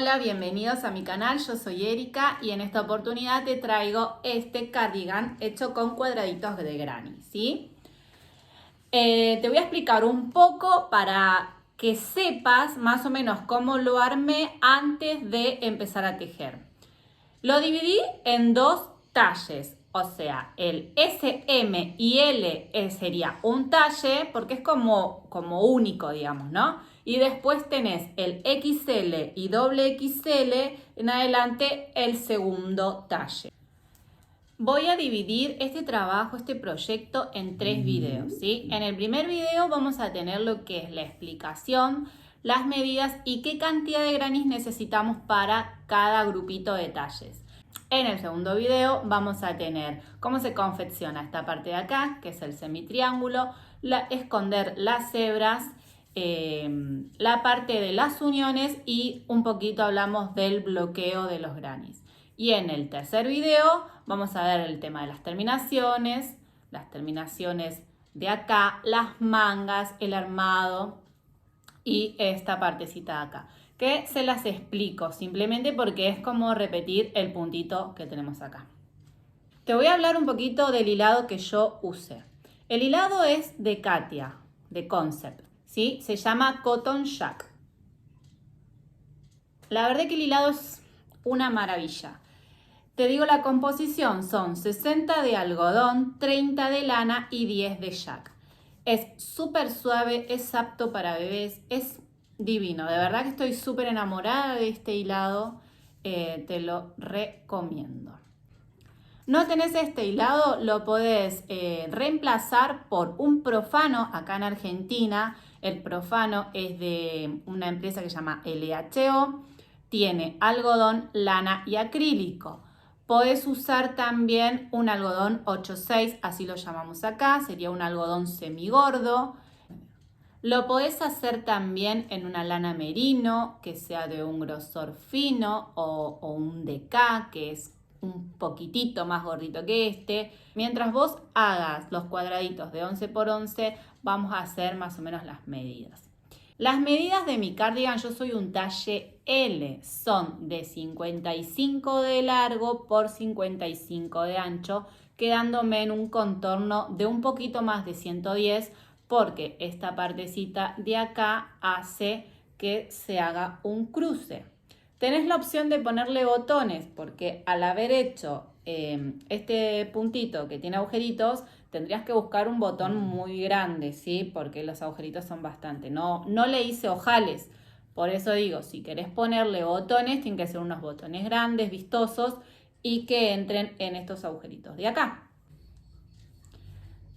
Hola, bienvenidos a mi canal, yo soy Erika y en esta oportunidad te traigo este cardigan hecho con cuadraditos de granny, ¿sí? Te voy a explicar un poco para que sepas más o menos cómo lo armé antes de empezar a tejer. Lo dividí en dos talles, o sea, el S, M y L sería un talle porque es como único, digamos, ¿no? Y después tenés el XL y doble XL en adelante el segundo talle. Voy a dividir este trabajo, este proyecto en 3 videos, ¿sí? En el primer video vamos a tener lo que es la explicación, las medidas y qué cantidad de granny necesitamos para cada grupito de talles. En el segundo video vamos a tener cómo se confecciona esta parte de acá, que es el semitriángulo, esconder las hebras, la parte de las uniones y un poquito hablamos del bloqueo de los grannies. Y en el tercer video vamos a ver el tema de las terminaciones de acá, las mangas, el armado y esta partecita de acá, que se las explico simplemente porque es como repetir el puntito que tenemos acá. Te voy a hablar un poquito del hilado que yo usé. El hilado es de Katia, de Concept, ¿sí? Se llama Cotton Jack. La verdad que el hilado es una maravilla. Te digo la composición, son 60 de algodón, 30 de lana y 10 de jack. Es súper suave, es apto para bebés, es divino. De verdad que estoy súper enamorada de este hilado, te lo recomiendo. No tenés este hilado, lo podés reemplazar por un profano acá en Argentina. El profano es de una empresa que se llama LHO. Tiene algodón, lana y acrílico. Podés usar también un algodón 8/6, así lo llamamos acá, sería un algodón semigordo. Lo podés hacer también en una lana merino, que sea de un grosor fino, o un DK, que es un poquitito más gordito que este. Mientras vos hagas los cuadraditos de 11 por 11, vamos a hacer más o menos las medidas. Las medidas de mi cardigan, yo soy un talle L, son de 55 de largo por 55 de ancho, quedándome en un contorno de un poquito más de 110 porque esta partecita de acá hace que se haga un cruce. Tenés la opción de ponerle botones porque al haber hecho este puntito que tiene agujeritos, tendrías que buscar un botón muy grande, ¿sí? Porque los agujeritos son bastante. No le hice ojales. Por eso digo, si querés ponerle botones, tienen que ser unos botones grandes, vistosos y que entren en estos agujeritos de acá.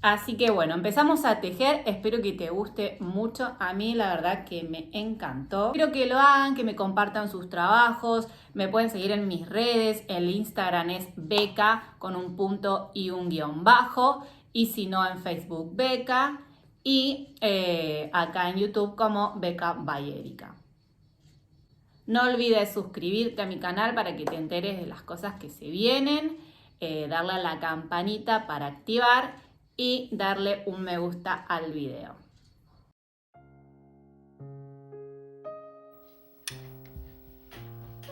Así que bueno, empezamos a tejer, espero que te guste mucho, a mí la verdad que me encantó. Espero que lo hagan, que me compartan sus trabajos, me pueden seguir en mis redes, el Instagram es Beca con un punto y un guión bajo, y si no en Facebook Beca, y acá en YouTube como Beca by Erika. No olvides suscribirte a mi canal para que te enteres de las cosas que se vienen, darle a la campanita para activar y darle un me gusta al video.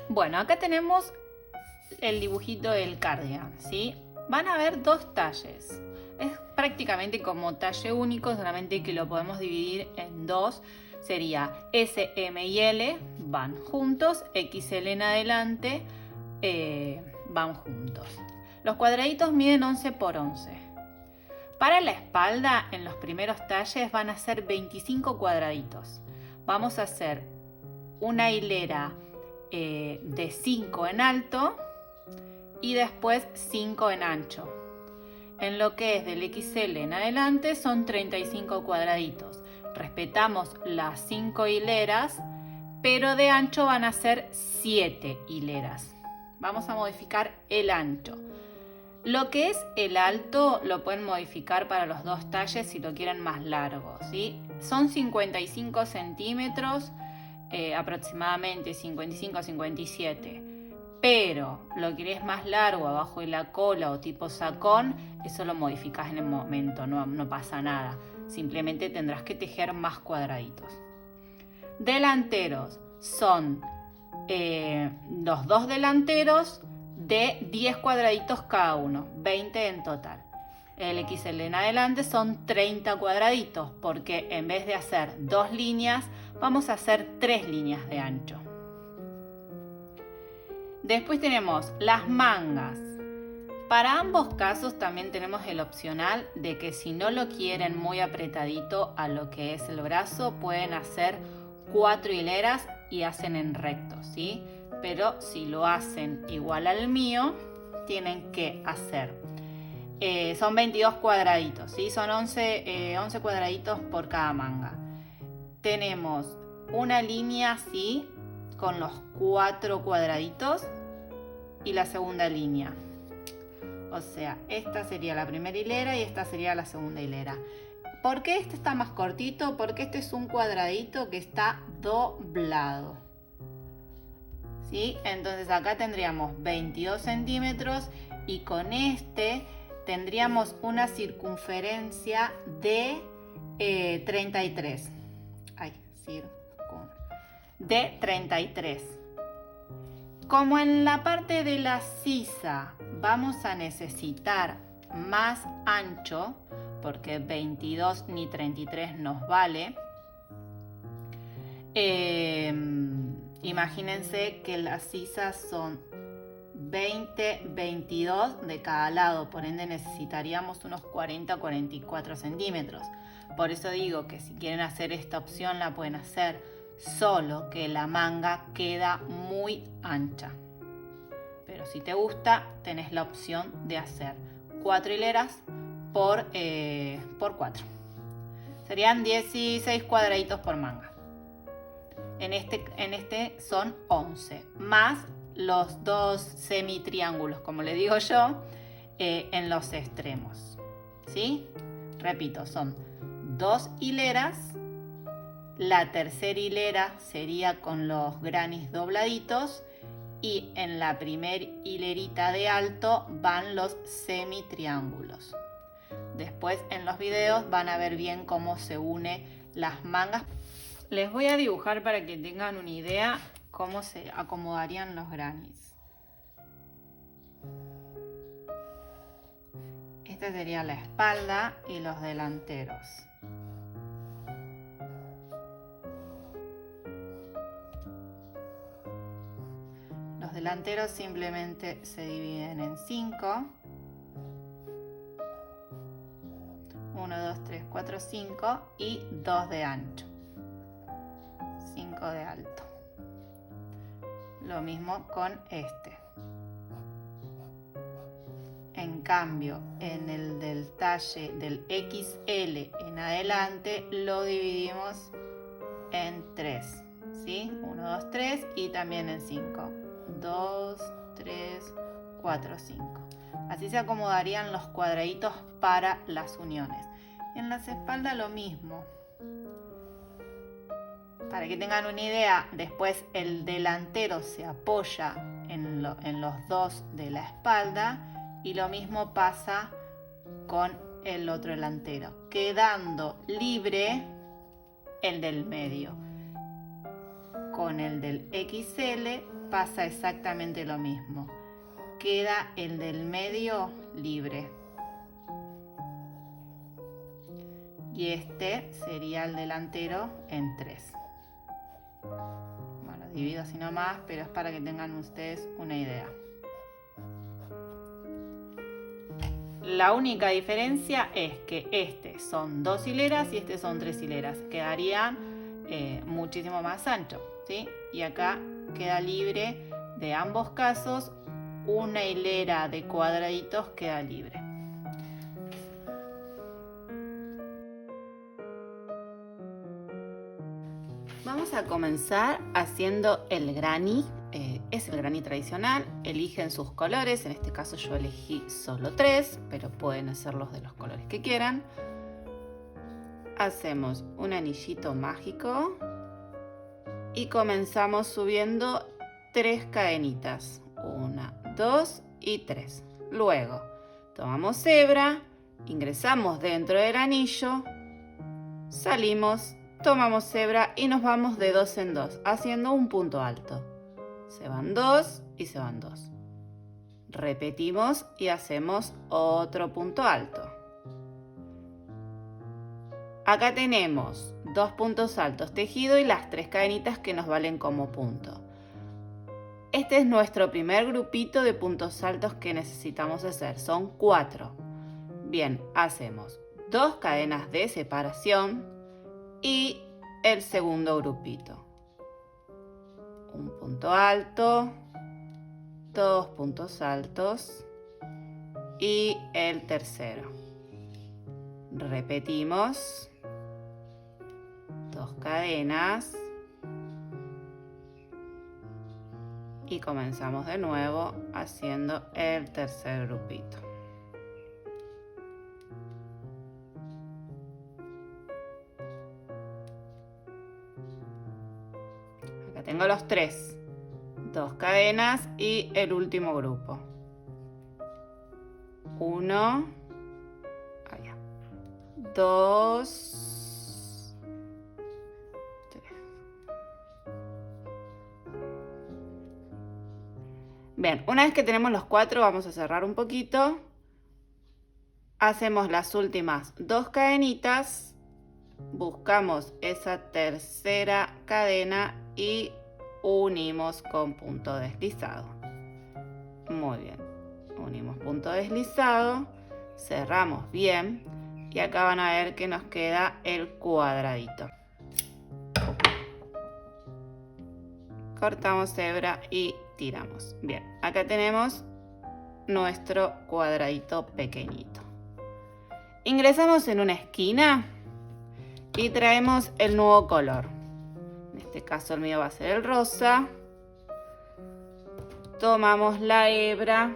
Bueno, acá tenemos el dibujito del cardigan, ¿sí? Van a ver dos talles. Es prácticamente como talle único, solamente que lo podemos dividir en dos. Sería S, M y L, van juntos, XL en adelante, van juntos. Los cuadraditos miden 11 por 11. Para la espalda, en los primeros talles van a ser 25 cuadraditos. Vamos a hacer una hilera de 5 en alto y después 5 en ancho. En lo que es del XL en adelante son 35 cuadraditos. Respetamos las 5 hileras, pero de ancho van a ser 7 hileras. Vamos a modificar el ancho. Lo que es el alto lo pueden modificar para los dos talles si lo quieren más largo, ¿sí? Son 55 centímetros, aproximadamente 55 a 57. Pero lo querés más largo, abajo de la cola o tipo sacón, eso lo modificás en el momento, no pasa nada. Simplemente tendrás que tejer más cuadraditos. Delanteros son los dos delanteros de 10 cuadraditos cada uno, 20 en total. El XL en adelante son 30 cuadraditos, porque en vez de hacer 2 líneas, vamos a hacer 3 líneas de ancho. Después tenemos las mangas. Para ambos casos también tenemos el opcional de que si no lo quieren muy apretadito a lo que es el brazo, pueden hacer 4 hileras y hacen en recto, ¿sí? Pero si lo hacen igual al mío, tienen que hacer, son 22 cuadraditos, ¿sí? Son 11 cuadraditos por cada manga. Tenemos una línea así, con los 4 cuadraditos, y la segunda línea. O sea, esta sería la primera hilera y esta sería la segunda hilera. ¿Por qué este está más cortito? Porque este es un cuadradito que está doblado, ¿sí? Entonces acá tendríamos 22 centímetros y con este tendríamos una circunferencia de 33. De 33. Como en la parte de la sisa vamos a necesitar más ancho, porque 22 ni 33 nos vale, imagínense que las sisas son 20, 22 de cada lado, por ende necesitaríamos unos 40-44 centímetros. Por eso digo que si quieren hacer esta opción la pueden hacer, solo que la manga queda muy ancha. Pero si te gusta, tenés la opción de hacer 4 hileras por 4. Serían 16 cuadraditos por manga. En este son 11, más los 2 semitriángulos, como le digo yo, en los extremos, ¿sí? Repito, son 2 hileras. La tercera hilera sería con los granis dobladitos y en la primera hilerita de alto van los semitriángulos. Después en los videos van a ver bien cómo se une las mangas. Les voy a dibujar para que tengan una idea cómo se acomodarían los granis. Esta sería la espalda y los delanteros. Los delanteros simplemente se dividen en 5. 1, 2, 3, 4, 5 y 2 de ancho. 5 de alto. Lo mismo con este. En cambio, en el del talle del XL en adelante lo dividimos en 3, ¿sí? 1, 2, 3 y también en 5. 2, 3, 4, 5. Así se acomodarían los cuadraditos para las uniones. En las espaldas lo mismo. Para que tengan una idea, después el delantero se apoya en los dos de la espalda y lo mismo pasa con el otro delantero, quedando libre el del medio. Con el del XL pasa exactamente lo mismo. Queda el del medio libre. Y este sería el delantero en 3. Bueno, divido así nomás, pero es para que tengan ustedes una idea. La única diferencia es que este son 2 hileras y este son 3 hileras. Quedarían muchísimo más ancho, ¿sí? Y acá queda libre de ambos casos. Una hilera de cuadraditos queda libre. Vamos a comenzar haciendo el granny. Es el granny tradicional. Eligen sus colores. En este caso yo elegí solo 3, pero pueden hacerlos de los colores que quieran. Hacemos un anillito mágico y comenzamos subiendo 3 cadenitas. 1, 2 y 3. Luego tomamos hebra, ingresamos dentro del anillo, salimos, tomamos hebra y nos vamos de 2 en 2 haciendo un punto alto. Se van 2 y se van 2. Repetimos y hacemos otro punto alto. Acá tenemos 2 puntos altos tejido y las 3 cadenitas que nos valen como punto. Este es nuestro primer grupito de puntos altos que necesitamos hacer. Son 4. Bien, hacemos 2 cadenas de separación y el segundo grupito. Un punto alto, 2 puntos altos y el tercero. Repetimos. 2 cadenas. Y comenzamos de nuevo haciendo el tercer grupito. Acá tengo los 3. 2 cadenas y el último grupo. 1, 2, 3. Bien, una vez que tenemos los 4, vamos a cerrar un poquito. Hacemos las últimas 2 cadenitas. Buscamos esa tercera cadena y unimos con punto deslizado. Muy bien. Unimos punto deslizado. Cerramos bien. Y acá van a ver que nos queda el cuadradito. Cortamos hebra y tiramos. Bien, acá tenemos nuestro cuadradito pequeñito. Ingresamos en una esquina y traemos el nuevo color. En este caso el mío va a ser el rosa. Tomamos la hebra.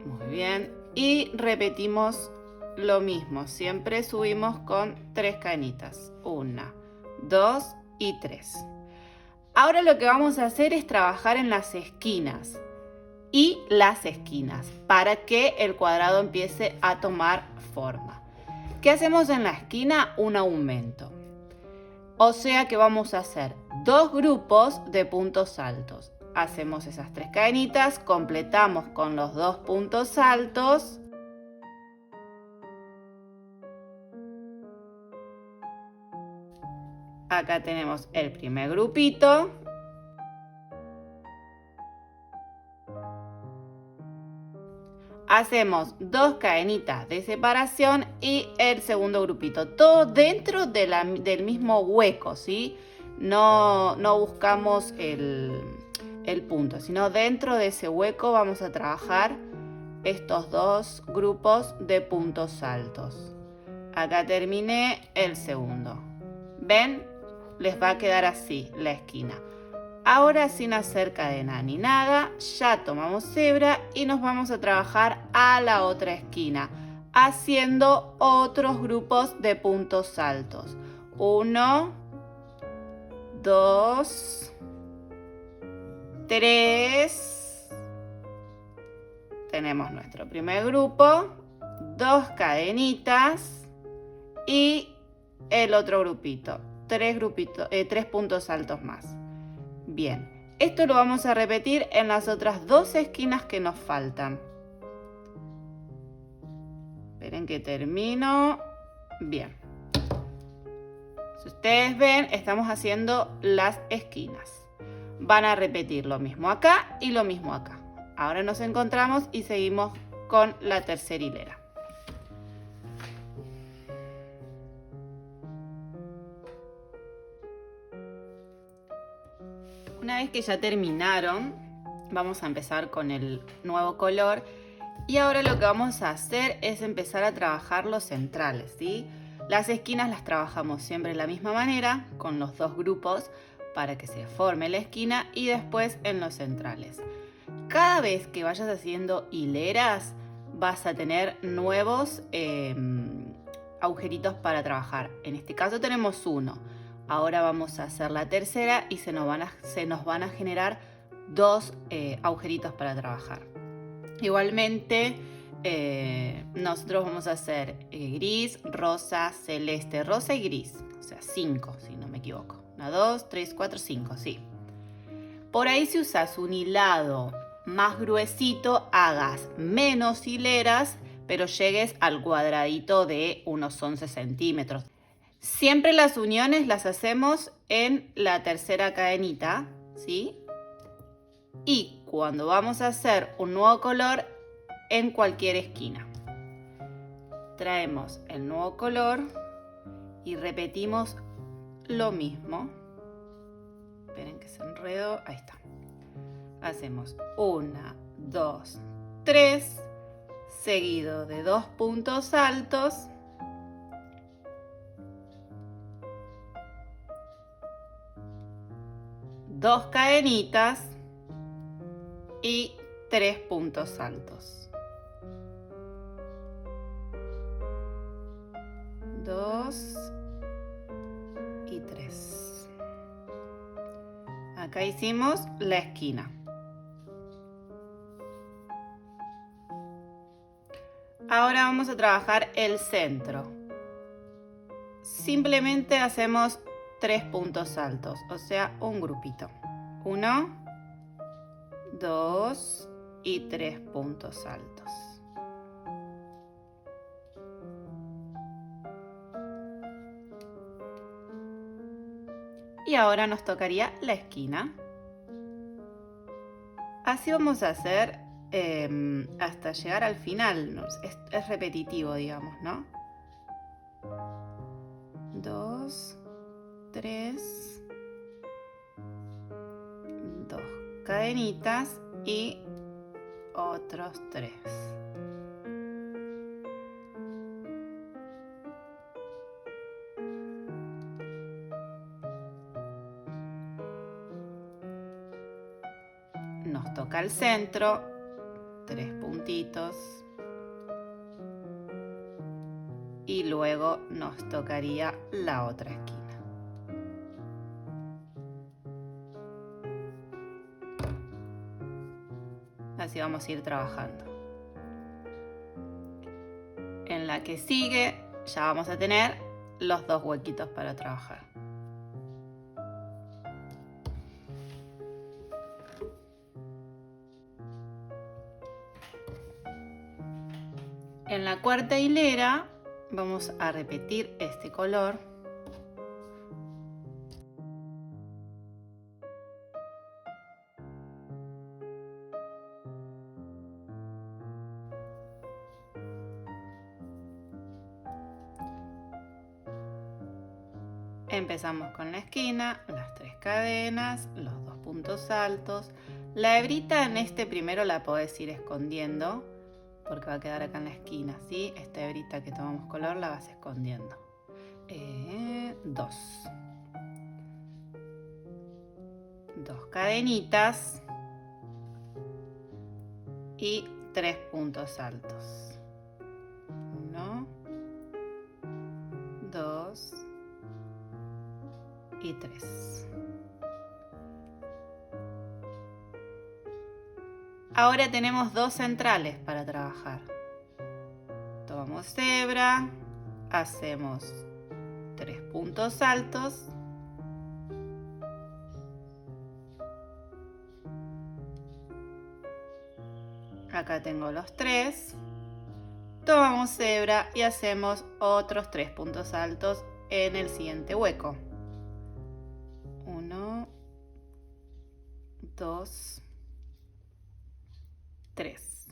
Muy bien. Y repetimos lo mismo. Siempre subimos con 3 cadenitas. 1, 2 y 3. Ahora lo que vamos a hacer es trabajar en las esquinas y las esquinas para que el cuadrado empiece a tomar forma. ¿Qué hacemos en la esquina? Un aumento. O sea que vamos a hacer 2 grupos de puntos altos. Hacemos esas 3 cadenitas, completamos con los 2 puntos altos. Acá tenemos el primer grupito. Hacemos 2 cadenitas de separación y el segundo grupito. Todo dentro del mismo hueco, ¿sí? No buscamos el punto, sino dentro de ese hueco vamos a trabajar estos 2 grupos de puntos altos. Acá terminé el segundo. ¿Ven? Les va a quedar así la esquina. Ahora, sin hacer cadena ni nada, ya tomamos hebra y nos vamos a trabajar a la otra esquina, haciendo otros grupos de puntos altos. 1, 2, 3. Tenemos nuestro primer grupo, 2 cadenitas y el otro grupito, 3 puntos altos más. Bien, esto lo vamos a repetir en las otras 2 esquinas que nos faltan. Esperen que termino. Bien. Si ustedes ven, estamos haciendo las esquinas. Van a repetir lo mismo acá y lo mismo acá. Ahora nos encontramos y seguimos con la tercera hilera. Una vez que ya terminaron, vamos a empezar con el nuevo color. Y ahora lo que vamos a hacer es empezar a trabajar los centrales, ¿sí? Las esquinas las trabajamos siempre de la misma manera, con los 2 grupos para que se forme la esquina y después en los centrales. Cada vez que vayas haciendo hileras, vas a tener nuevos agujeritos para trabajar. En este caso tenemos 1. Ahora vamos a hacer la tercera y se nos van a generar 2 agujeritos para trabajar. Igualmente, nosotros vamos a hacer gris, rosa, celeste, rosa y gris. O sea, 5, si no me equivoco. 1, 2, 3, 4, 5, sí. Por ahí si usas un hilado más gruesito, hagas menos hileras, pero llegues al cuadradito de unos 11 centímetros. Siempre las uniones las hacemos en la tercera cadenita, ¿sí? Y cuando vamos a hacer un nuevo color, en cualquier esquina. Traemos el nuevo color y repetimos lo mismo. Esperen que se enredó. Ahí está. Hacemos 1, 2, 3, seguido de 2 puntos altos. Dos cadenitas y 3 puntos altos. 2 y 3. Acá hicimos la esquina. Ahora vamos a trabajar el centro. Simplemente hacemos 3 puntos altos, o sea, un grupito. 1, 2 y 3 puntos altos. Y ahora nos tocaría la esquina. Así vamos a hacer hasta llegar al final. Es repetitivo, digamos, ¿no? 2, 3, 2 cadenitas y otros 3. Nos toca el centro, 3 puntitos. Y luego nos tocaría la otra esquina. Así vamos a ir trabajando. En la que sigue ya vamos a tener los 2 huequitos para trabajar. En la cuarta hilera vamos a repetir este color. Empezamos con la esquina, las 3 cadenas, los 2 puntos altos. La hebrita en este primero la podés ir escondiendo porque va a quedar acá en la esquina, ¿sí? Esta hebrita que tomamos color la vas escondiendo. 2 cadenitas y 3 puntos altos. 1, 2 y 3. Ahora tenemos 2 centrales para trabajar. Tomamos hebra, hacemos 3 puntos altos. Acá tengo los 3. Tomamos hebra y hacemos otros 3 puntos altos en el siguiente hueco. 1, 2, 3.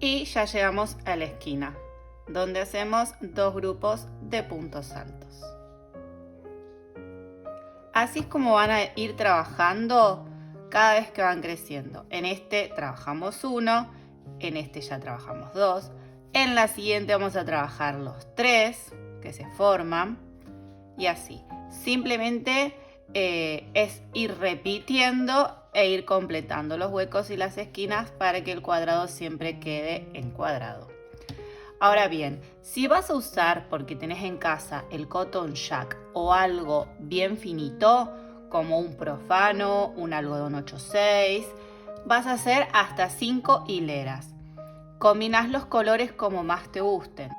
Y ya llegamos a la esquina, donde hacemos 2 grupos de puntos altos. Así es como van a ir trabajando cada vez que van creciendo. En este trabajamos 1, en este ya trabajamos 2. En la siguiente vamos a trabajar los 3 que se forman y así. Simplemente es ir repitiendo e ir completando los huecos y las esquinas para que el cuadrado siempre quede encuadrado. Ahora bien, si vas a usar, porque tenés en casa el cotton jack o algo bien finito, como un profano, un algodón 8/6, vas a hacer hasta 5 hileras. Combinás los colores como más te gusten.